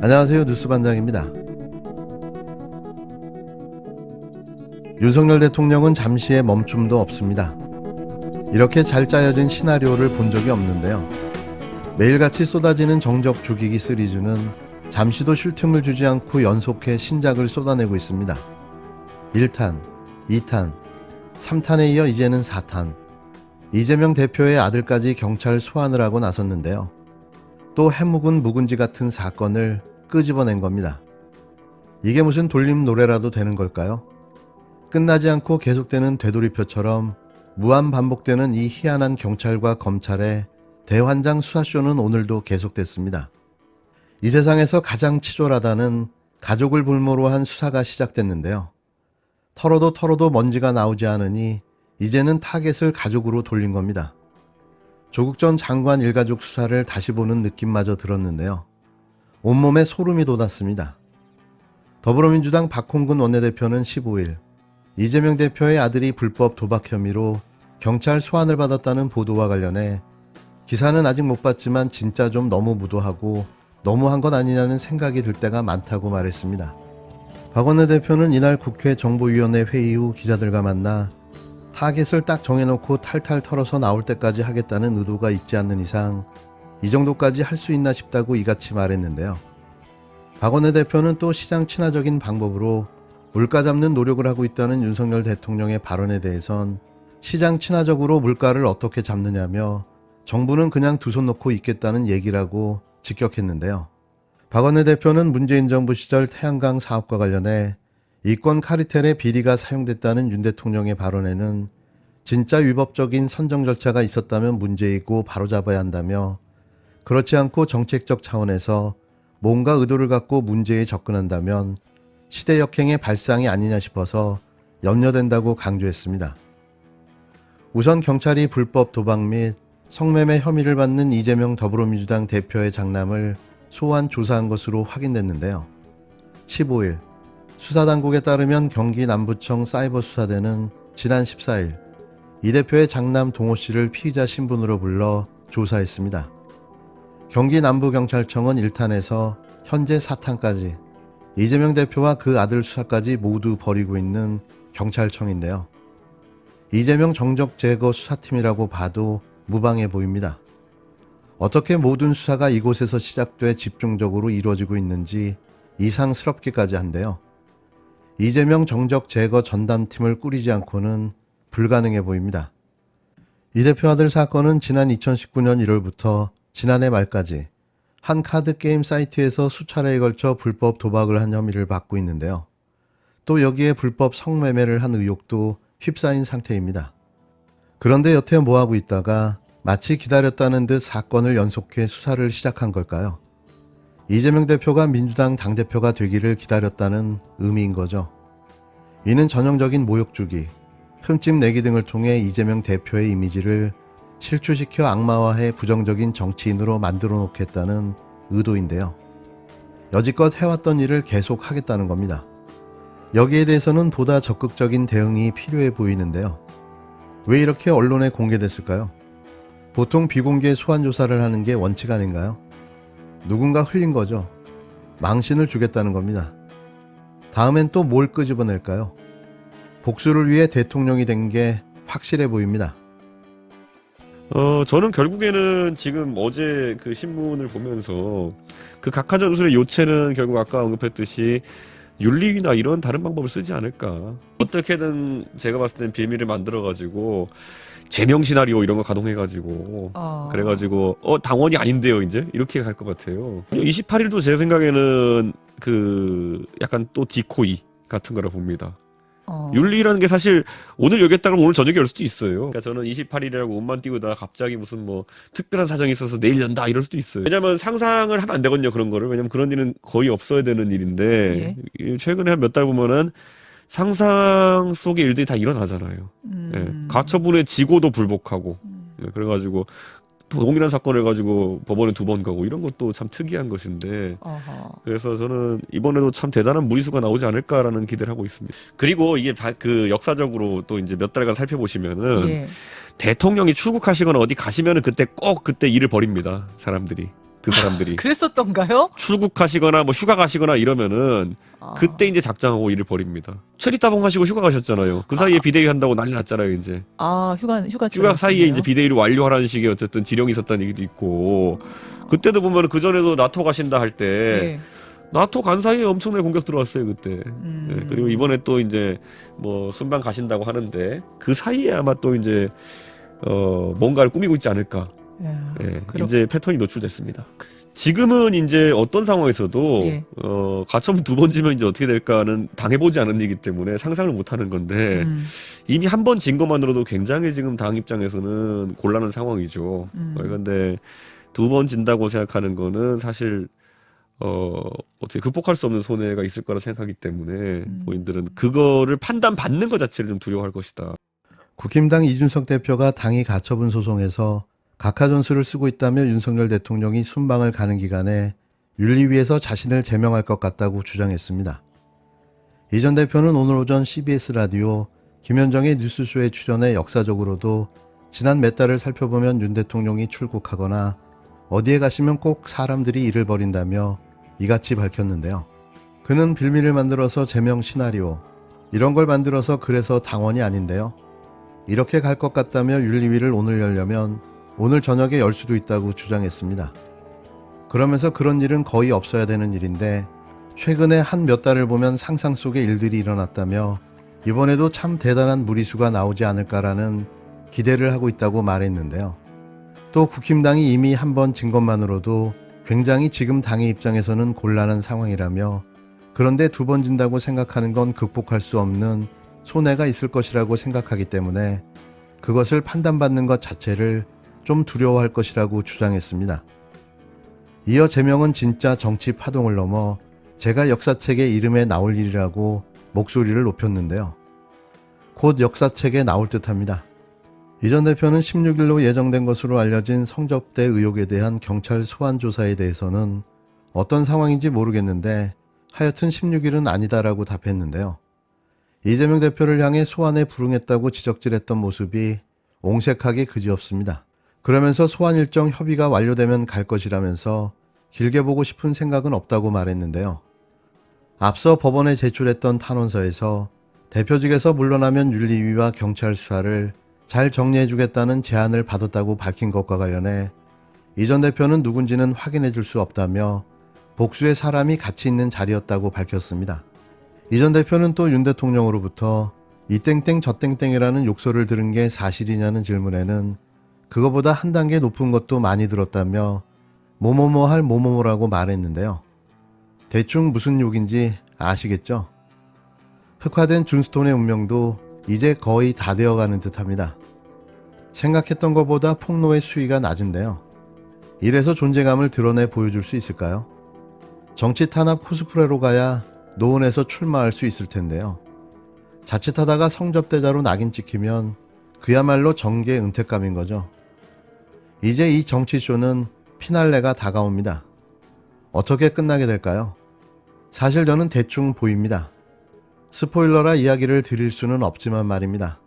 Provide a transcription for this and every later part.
안녕하세요. 뉴스반장입니다. 윤석열 대통령은 잠시의 멈춤도 없습니다. 이렇게 잘 짜여진 시나리오를 본 적이 없는데요. 매일같이 쏟아지는 정적 죽이기 시리즈는 잠시도 쉴 틈을 주지 않고 연속해 신작을 쏟아내고 있습니다. 1탄, 2탄, 3탄에 이어 이제는 4탄. 이재명 대표의 아들까지 경찰 소환을 하고 나섰는데요. 또 해묵은 묵은지 같은 사건을 끄집어낸 겁니다. 이게 무슨 돌림 노래라도 되는 걸까요? 끝나지 않고 계속되는 되돌이표처럼 무한 반복되는 이 희한한 경찰과 검찰의 대환장 수사쇼는 오늘도 계속됐습니다. 이 세상에서 가장 치졸하다는 가족을 볼모로 한 수사가 시작됐는데요. 털어도 먼지가 나오지 않으니 이제는 타겟을 가족으로 돌린 겁니다. 조국 전 장관 일가족 수사를 다시 보는 느낌마저 들었는데요. 온몸에 소름이 돋았습니다. 더불어민주당 박홍근 원내대표는 15일 이재명 대표의 아들이 불법 도박 혐의로 경찰 소환을 받았다는 보도와 관련해 기사는 아직 못 봤지만 진짜 좀 너무 무도하고 너무한 것 아니냐는 생각이 들 때가 많다고 말했습니다. 박 원내대표는 이날 국회 정보위원회 회의 후 기자들과 만나 타겟을 딱 정해놓고 탈탈 털어서 나올 때까지 하겠다는 의도가 있지 않는 이상 이 정도까지 할 수 있나 싶다고 이같이 말했는데요. 박 원내대표는 또 시장 친화적인 방법으로 물가 잡는 노력을 하고 있다는 윤석열 대통령의 발언에 대해선 시장 친화적으로 물가를 어떻게 잡느냐며 정부는 그냥 두 손 놓고 있겠다는 얘기라고 직격했는데요. 박 원내대표는 문재인 정부 시절 태양광 사업과 관련해 이권 카르텔의 비리가 사용됐다는 윤 대통령의 발언에는 진짜 위법적인 선정 절차가 있었다면 문제이고 바로잡아야 한다며 그렇지 않고 정책적 차원에서 뭔가 의도를 갖고 문제에 접근한다면 시대 역행의 발상이 아니냐 싶어서 염려된다고 강조했습니다. 우선 경찰이 불법 도박 및 성매매 혐의를 받는 이재명 더불어민주당 대표의 장남을 소환 조사한 것으로 확인됐는데요. 15일 수사당국에 따르면 경기 남부청 사이버수사대는 지난 14일 이 대표의 장남 동호 씨를 피의자 신분으로 불러 조사했습니다. 경기 남부경찰청은 1탄에서 현재 4탄까지 이재명 대표와 그 아들 수사까지 모두 벌이고 있는 경찰청인데요. 이재명 정적 제거 수사팀이라고 봐도 무방해 보입니다. 어떻게 모든 수사가 이곳에서 시작돼 집중적으로 이루어지고 있는지 이상스럽기까지 한데요. 이재명 정적 제거 전담팀을 꾸리지 않고는 불가능해 보입니다. 이 대표 아들 사건은 지난 2019년 1월부터 지난해 말까지 한 카드 게임 사이트에서 수차례에 걸쳐 불법 도박을 한 혐의를 받고 있는데요. 또 여기에 불법 성매매를 한 의혹도 휩싸인 상태입니다. 그런데 여태 뭐하고 있다가 마치 기다렸다는 듯 사건을 연속해 수사를 시작한 걸까요? 이재명 대표가 민주당 당대표가 되기를 기다렸다는 의미인 거죠. 이는 전형적인 모욕주기, 흠집 내기 등을 통해 이재명 대표의 이미지를 실추시켜 악마화해 부정적인 정치인으로 만들어 놓겠다는 의도인데요. 여지껏 해왔던 일을 계속 하겠다는 겁니다. 여기에 대해서는 보다 적극적인 대응이 필요해 보이는데요. 왜 이렇게 언론에 공개됐을까요? 보통 비공개 소환 조사를 하는 게 원칙 아닌가요? 누군가 흘린 거죠. 망신을 주겠다는 겁니다. 다음엔 또 뭘 끄집어낼까요? 복수를 위해 대통령이 된 게 확실해 보입니다. 저는 결국에는 지금 어제 그 신문을 보면서 그 각하전술의 요체는 결국 아까 언급했듯이 윤리위나 이런 다른 방법을 쓰지 않을까. 어떻게든 제가 봤을 땐 빌미를 만들어가지고 제명 시나리오 이런 거 가동해가지고 그래가지고 당원이 아닌데요 이제 이렇게 갈 것 같아요. 28일도 제 생각에는 그 약간 또 디코이 같은 거라 봅니다. 윤리라는 게 사실 오늘 여기에 따르면 오늘 저녁에 열 수도 있어요. 그러니까 저는 28일이라고 옷만 띄우다가 갑자기 무슨 뭐 특별한 사정이 있어서 내일 연다 이럴 수도 있어요. 왜냐면 상상을 하면 안 되거든요 그런 거를. 왜냐면 그런 일은 거의 없어야 되는 일인데 최근에 한 몇 달 보면은 상상 속의 일들이 다 일어나잖아요. 예. 가처분에 지고도 불복하고 예. 그래가지고 동일한 사건을 가지고 법원에 2번 가고 이런 것도 참 특이한 것인데 그래서 저는 이번에도 참 대단한 무리수가 나오지 않을까라는 기대를 하고 있습니다. 그리고 이게 그 역사적으로 또 이제 몇 달간 살펴보시면은 대통령이 출국하시거나 어디 가시면은 그때 꼭 그때 일을 벌입니다 사람들이. 그 사람들이. 그랬었던가요? 출국하시거나 뭐 휴가 가시거나 이러면은 아. 그때 이제 작정하고 일을 벌입니다. 체리 따봉 하시고 휴가 가셨잖아요. 그 사이에 비대위 한다고 난리 났잖아요, 이제. 휴가 사이에 이제 비대위를 완료하라는 식의 어쨌든 지령이 있었다는 얘기도 있고, 그때도 보면 그 전에도 나토 가신다 할 때 예. 나토 간 사이에 엄청나게 공격 들어왔어요, 그때. 음. 예, 그리고 이번에 또 이제 뭐 순방 가신다고 하는데 그 사이에 아마 또 이제 뭔가를 꾸미고 있지 않을까. 예, 이제 패턴이 노출됐습니다. 지금은 이제 어떤 상황에서도 예. 가처분 2번 지면 이제 어떻게 될까는 당해보지 않은 일이기 때문에 상상을 못하는 건데 이미 한 번 진 것만으로도 굉장히 지금 당 입장에서는 곤란한 상황이죠. 그런데 2번 진다고 생각하는 거는 사실 어떻게 극복할 수 없는 손해가 있을 거라 생각하기 때문에 본인들은 그거를 판단받는 것 자체를 좀 두려워할 것이다. 국힘당 이준석 대표가 당이 가처분 소송에서 각하전술을 쓰고 있다며 윤석열 대통령이 순방을 가는 기간에 윤리위에서 자신을 제명할 것 같다고 주장했습니다. 이 전 대표는 오늘 오전 CBS 라디오 김현정의 뉴스쇼에 출연해 역사적으로도 지난 몇 달을 살펴보면 윤 대통령이 출국하거나 어디에 가시면 꼭 사람들이 일을 벌인다며 이같이 밝혔는데요. 그는 빌미를 만들어서 제명 시나리오, 이런 걸 만들어서 그래서 당원이 아닌데요. 이렇게 갈 것 같다며 윤리위를 오늘 열려면 오늘 저녁에 열 수도 있다고 주장했습니다. 그러면서 그런 일은 거의 없어야 되는 일인데 최근에 한 몇 달을 보면 상상 속의 일들이 일어났다며 이번에도 참 대단한 무리수가 나오지 않을까라는 기대를 하고 있다고 말했는데요. 또 국힘당이 이미 한 번 진 것만으로도 굉장히 지금 당의 입장에서는 곤란한 상황이라며 그런데 2번 진다고 생각하는 건 극복할 수 없는 손해가 있을 것이라고 생각하기 때문에 그것을 판단받는 것 자체를 좀 두려워할 것이라고 주장했습니다. 이어 제명은 진짜 정치 파동을 넘어 제가 역사책의 이름에 나올 일이라고 목소리를 높였는데요. 곧 역사책에 나올 듯합니다. 이 전 대표는 16일로 예정된 것으로 알려진 성접대 의혹에 대한 경찰 소환 조사에 대해서는 어떤 상황인지 모르겠는데 하여튼 16일은 아니다라고 답했는데요. 이재명 대표를 향해 소환에 불응했다고 지적질했던 모습이 옹색하게 그지없습니다. 그러면서 소환 일정 협의가 완료되면 갈 것이라면서 길게 보고 싶은 생각은 없다고 말했는데요. 앞서 법원에 제출했던 탄원서에서 대표직에서 물러나면 윤리위와 경찰 수사를 잘 정리해주겠다는 제안을 받았다고 밝힌 것과 관련해 이 전 대표는 누군지는 확인해 줄 수 없다며 복수의 사람이 같이 있는 자리였다고 밝혔습니다. 이 전 대표는 또 윤 대통령으로부터 이 땡땡 저 땡땡이라는 욕설을 들은 게 사실이냐는 질문에는 그거보다 한 단계 높은 것도 많이 들었다며 뭐뭐뭐 할 뭐뭐뭐라고 말했는데요. 대충 무슨 욕인지 아시겠죠? 흑화된 준스톤의 운명도 이제 거의 다 되어가는 듯합니다. 생각했던 것보다 폭로의 수위가 낮은데요. 이래서 존재감을 드러내 보여줄 수 있을까요? 정치 탄압 코스프레로 가야 노원에서 출마할 수 있을 텐데요. 자칫하다가 성접대자로 낙인 찍히면 그야말로 정계 은퇴감인 거죠. 이제 이 정치쇼는 피날레가 다가옵니다. 어떻게 끝나게 될까요? 사실 저는 대충 보입니다. 스포일러라 이야기를 드릴 수는 없지만 말입니다.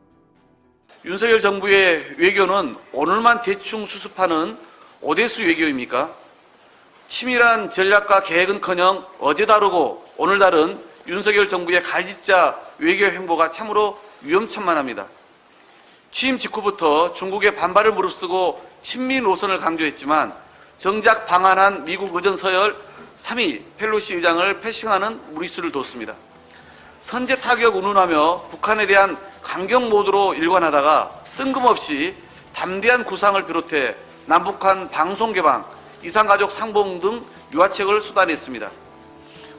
윤석열 정부의 외교는 오늘만 대충 수습하는 오대수 외교입니까? 치밀한 전략과 계획은커녕 어제 다루고 오늘 다른 윤석열 정부의 갈짓자 외교 행보가 참으로 위험천만합니다. 취임 직후부터 중국의 반발을 무릅쓰고 친미 노선을 강조했지만 정작 방한한 미국 의전 서열 3위 펠로시 의장을 패싱하는 무리수를 뒀습니다. 선제 타격 운운하며 북한에 대한 강경 모드로 일관하다가 뜬금없이 담대한 구상을 비롯해 남북한 방송 개방, 이산가족 상봉 등 유화책을 쏟아냈습니다.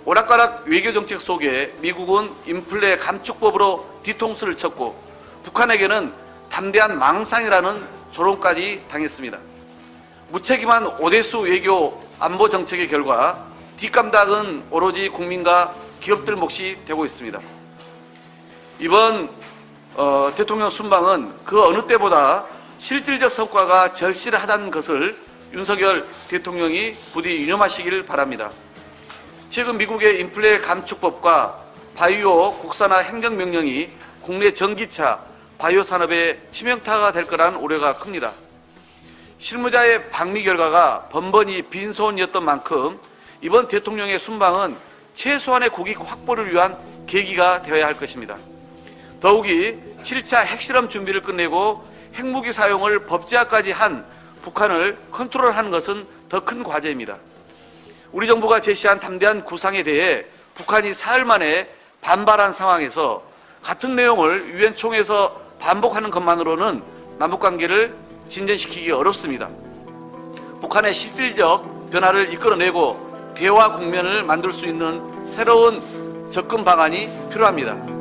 오락가락 외교정책 속에 미국은 인플레 감축법으로 뒤통수를 쳤고 북한에게는 담대한 망상이라는 조롱까지 당했습니다. 무책임한 오대수 외교 안보 정책의 결과 뒷감당은 오로지 국민과 기업들 몫이 되고 있습니다. 이번 대통령 순방은 그 어느 때보다 실질적 성과가 절실하다는 것을 윤석열 대통령이 부디 유념하시길 바랍니다. 최근 미국의 인플레 감축법과 바이오 국산화 행정명령이 국내 전기차, 바이오 산업에 치명타가 될 거란 우려가 큽니다. 실무자의 방미 결과가 번번이 빈손이었던 만큼 이번 대통령의 순방은 최소한의 국익 확보를 위한 계기가 되어야 할 것입니다. 더욱이 7차 핵실험 준비를 끝내고 핵무기 사용을 법제화까지 한 북한을 컨트롤하는 것은 더 큰 과제입니다. 우리 정부가 제시한 담대한 구상에 대해 북한이 사흘 만에 반발한 상황에서 같은 내용을 유엔 총회에서 반복하는 것만으로는 남북관계를 진전시키기 어렵습니다. 북한의 실질적 변화를 이끌어내고 대화 국면을 만들 수 있는 새로운 접근 방안이 필요합니다.